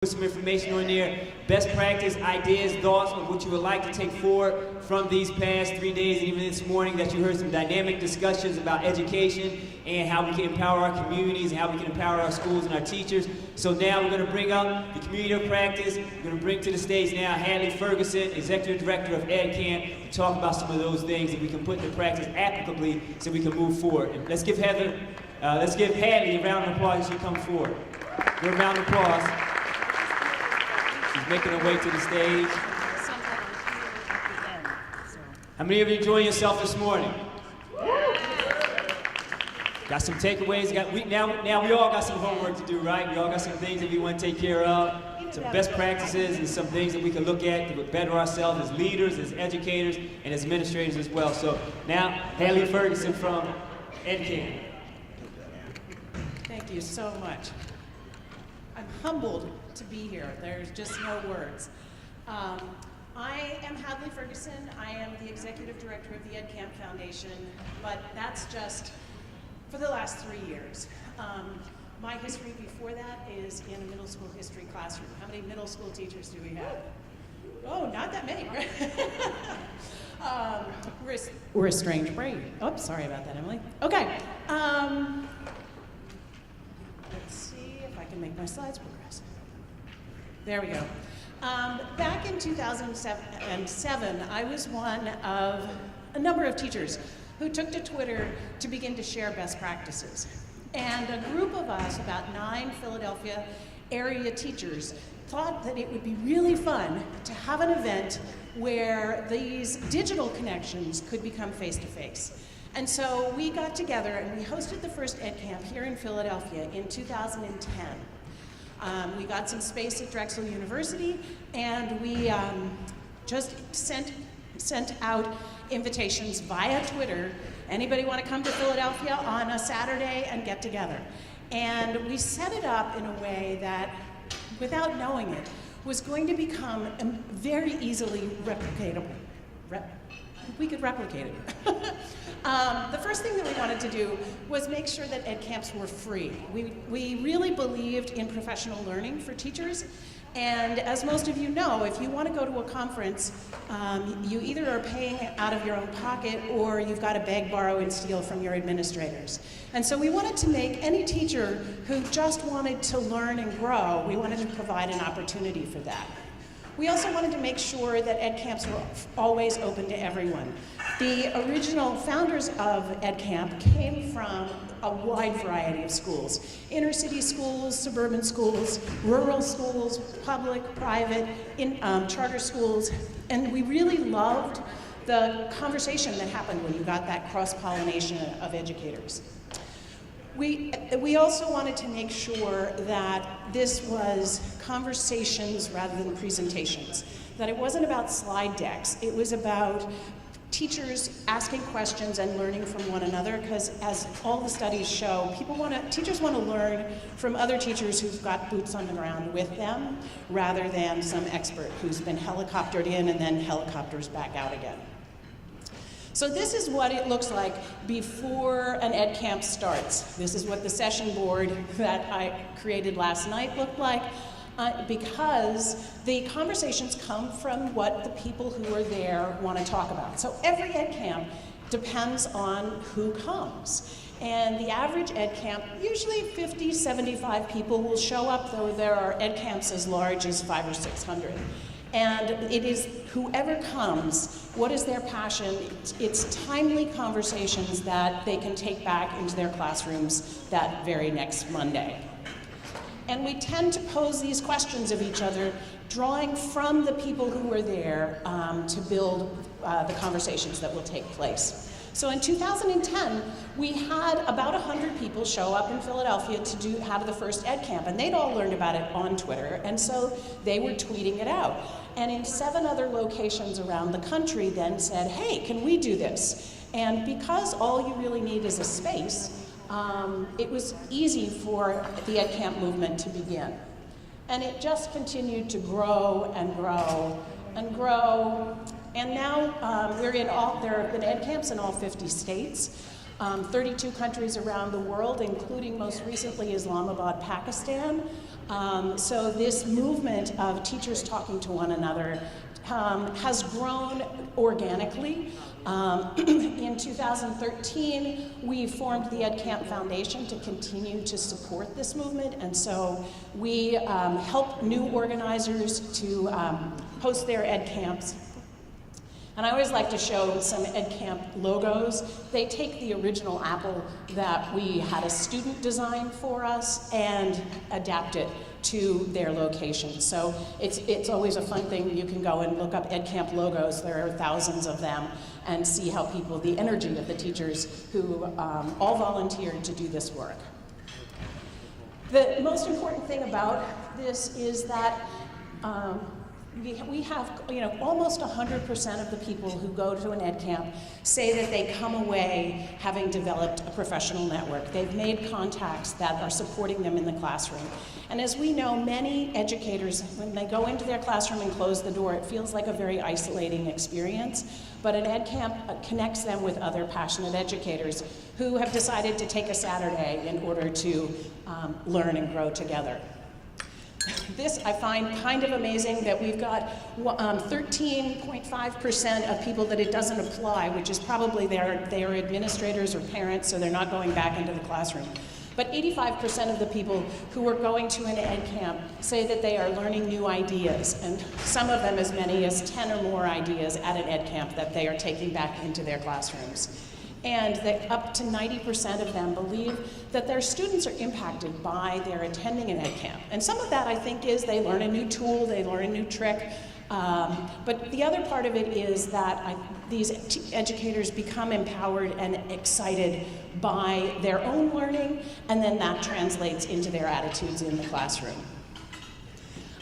Put some information on there, best practice, ideas, thoughts on what you would like to take forward from these past 3 days and even this morning that you heard some dynamic discussions about education and how we can empower our communities and how we can empower our schools and our teachers. So now we're going to bring up the community of practice. We're going to bring to the stage now Hadley Ferguson, Executive Director of EdCamp, to talk about some of those things that we can put into practice applicably so we can move forward. And let's give Hadley a round of applause as she comes forward. Give a round of applause. She's making her way to the stage. How many of you enjoying yourself this morning? Got some takeaways. Now we all got some homework to do, right? We all got some things that we want to take care of, some best practices and some things that we can look at to better ourselves as leaders, as educators, and as administrators as well. So now, Hadley Ferguson from EdCamp. Thank you so much. I'm humbled to be here. There's just no words. I am Hadley Ferguson. I am the Executive Director of the EdCamp Foundation, but that's just for the last 3 years. My history before that is in a middle school history classroom. How many middle school teachers do we have? Oh, not that many, right? We're a strange breed. Oops, sorry about that, Emily. Okay. Let's see if I can make my slides progress. There we go. Back in 2007, I was one of a number of teachers who took to Twitter to begin to share best practices. And a group of us, about 9 Philadelphia area teachers, thought that it would be really fun to have an event where these digital connections could become face-to-face. And so we got together and we hosted the first EdCamp here in Philadelphia in 2010. We got some space at Drexel University, and we just sent out invitations via Twitter. Anybody want to come to Philadelphia on a Saturday and get together? And we set it up in a way that, without knowing it, was going to become very easily replicatable. We could replicate it. The first thing that we wanted to do was make sure that EdCamps were free. We really believed in professional learning for teachers, and as most of you know, if you want to go to a conference, you either are paying out of your own pocket or you've got to beg, borrow, and steal from your administrators. And so we wanted to make any teacher who just wanted to learn and grow, we wanted to provide an opportunity for that. We also wanted to make sure that EdCamps were always open to everyone. The original founders of EdCamp came from a wide variety of schools. Inner city schools, suburban schools, rural schools, public, private, charter schools, and we really loved the conversation that happened when you got that cross-pollination of educators. We also wanted to make sure that this was conversations rather than presentations, that it wasn't about slide decks, it was about teachers asking questions and learning from one another, because as all the studies show, teachers want to learn from other teachers who've got boots on the ground with them, rather than some expert who's been helicoptered in and then helicopters back out again. So this is what it looks like before an EdCamp starts. This is what the session board that I created last night looked like, because the conversations come from what the people who are there want to talk about. So every EdCamp depends on who comes. And the average EdCamp, usually 50, 75 people will show up, though there are EdCamps as large as 500 or 600. And it is whoever comes, what is their passion? It's timely conversations that they can take back into their classrooms that very next Monday. And we tend to pose these questions of each other, drawing from the people who were there to build the conversations that will take place. So in 2010, we had about 100 people show up in Philadelphia to have the first EdCamp, and they'd all learned about it on Twitter, and so they were tweeting it out. And in 7 other locations around the country then said, hey, can we do this? And because all you really need is a space, it was easy for the EdCamp movement to begin. And it just continued to grow and grow and grow. And now there have been EdCamps in all 50 states. 32 countries around the world, including most recently Islamabad, Pakistan. So this movement of teachers talking to one another has grown organically. In 2013, we formed the EdCamp Foundation to continue to support this movement, and so we help new organizers to host their EdCamps. And I always like to show some EdCamp logos. They take the original apple that we had a student design for us and adapt it to their location. So it's always a fun thing. You can go and look up EdCamp logos. There are thousands of them, and see how people, the energy of the teachers who all volunteered to do this work. The most important thing about this is that we have, almost 100% of the people who go to an EdCamp say that they come away having developed a professional network. They've made contacts that are supporting them in the classroom. And as we know, many educators, when they go into their classroom and close the door, it feels like a very isolating experience. But an EdCamp connects them with other passionate educators who have decided to take a Saturday in order to learn and grow together. This I find kind of amazing that we've got 13.5% of people that it doesn't apply, which is probably they are administrators or parents, so they're not going back into the classroom. But 85% of the people who are going to an EdCamp say that they are learning new ideas, and some of them as many as 10 or more ideas at an EdCamp that they are taking back into their classrooms. And that up to 90% of them believe that their students are impacted by their attending an EdCamp. And some of that, I think, is they learn a new tool, they learn a new trick. But the other part of it is that these educators become empowered and excited by their own learning, and then that translates into their attitudes in the classroom.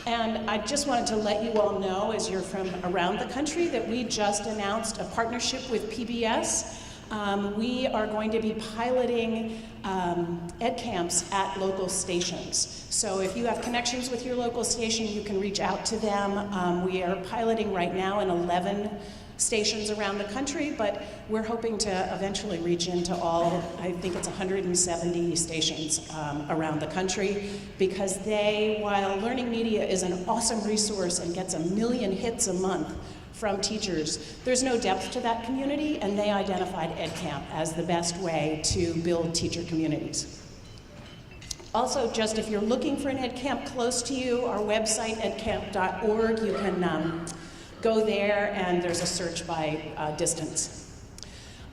And I just wanted to let you all know, as you're from around the country, that we just announced a partnership with PBS. We are going to be piloting EdCamps at local stations. So if you have connections with your local station, you can reach out to them. We are piloting right now in 11 stations around the country, but we're hoping to eventually reach into all, I think it's 170 stations around the country, because while learning media is an awesome resource and gets 1 million hits a month from teachers, there's no depth to that community, and they identified EdCamp as the best way to build teacher communities. Also, just if you're looking for an EdCamp close to you, our website, edcamp.org, you can go there, and there's a search by distance.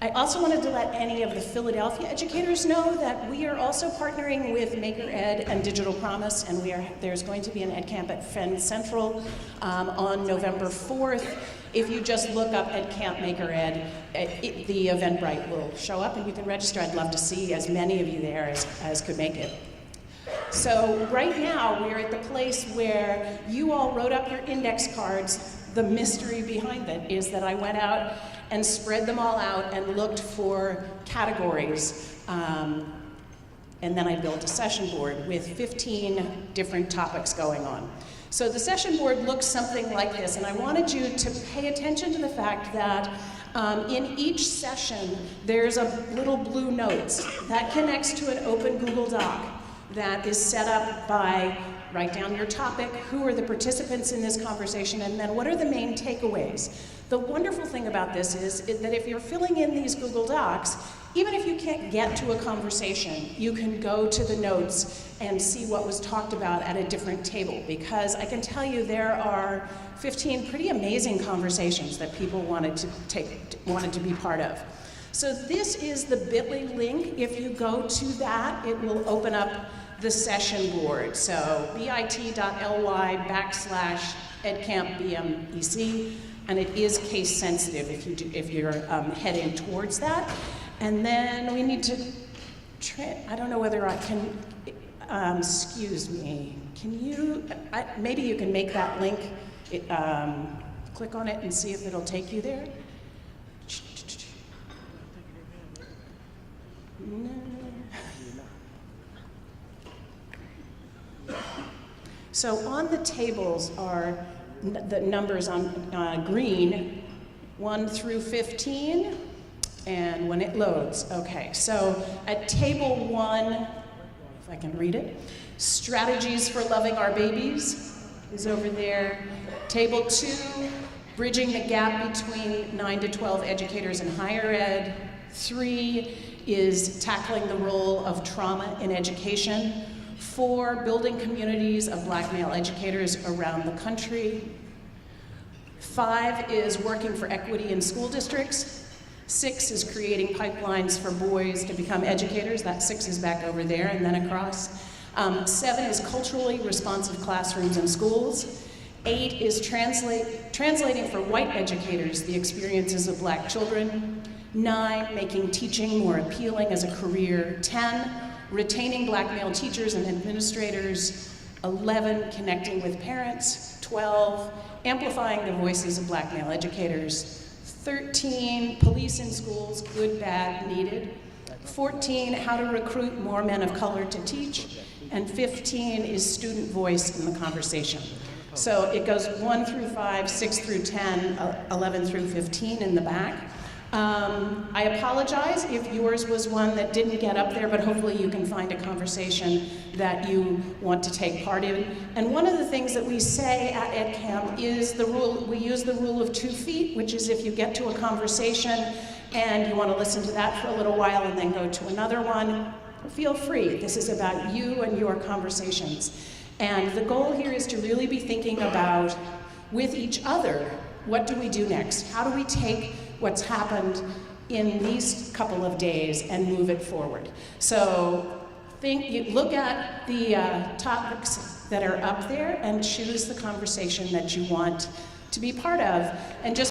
I also wanted to let any of the Philadelphia educators know that we are also partnering with Maker Ed and Digital Promise, and there's going to be an EdCamp at Fenn Central on November 4th. If you just look up EdCamp Maker Ed, the Eventbrite will show up, and you can register. I'd love to see as many of you there as could make it. So right now, we're at the place where you all wrote up your index cards. The mystery behind it is that I went out and spread them all out and looked for categories. And then I built a session board with 15 different topics going on. So the session board looks something like this, and I wanted you to pay attention to the fact that in each session, there's a little blue notes that connects to an open Google Doc that is set up by write down your topic, who are the participants in this conversation, and then what are the main takeaways. The wonderful thing about this is that if you're filling in these Google Docs, even if you can't get to a conversation, you can go to the notes and see what was talked about at a different table, because I can tell you there are 15 pretty amazing conversations that people wanted to be part of. So this is the bit.ly link. If you go to that, it will open up the session board. So bit.ly/EdCampBMEC, and it is case sensitive if you're heading towards that. And then we need to, I don't know whether I can, excuse me, can you, maybe you can make that link, click on it and see if it'll take you there. No. So on the tables are the numbers on green, 1 through 15. And when it loads, okay. So at table 1, if I can read it, strategies for loving our babies is over there. Table 2, bridging the gap between 9 to 12 educators in higher ed. 3 is tackling the role of trauma in education. 4, building communities of Black male educators around the country. 5 is working for equity in school districts. 6 is creating pipelines for boys to become educators. That 6 is back over there and then across. 7 is culturally responsive classrooms and schools. 8 is translating for white educators the experiences of Black children. 9, making teaching more appealing as a career. 10, retaining Black male teachers and administrators. 11, connecting with parents. 12, amplifying the voices of Black male educators. 13, police in schools, good, bad, needed. 14, how to recruit more men of color to teach. And 15 is student voice in the conversation. So it goes 1 through 5, 6 through 10, 11 through 15 in the back. I apologize if yours was one that didn't get up there, but hopefully you can find a conversation that you want to take part in. And one of the things that we say at EdCamp is the rule, we use the rule of 2 feet, which is if you get to a conversation and you want to listen to that for a little while and then go to another one, feel free. This is about you and your conversations. And the goal here is to really be thinking about, with each other, what do we do next? How do we take what's happened in these couple of days and move it forward? So look at the topics that are up there and choose the conversation that you want to be part of. And just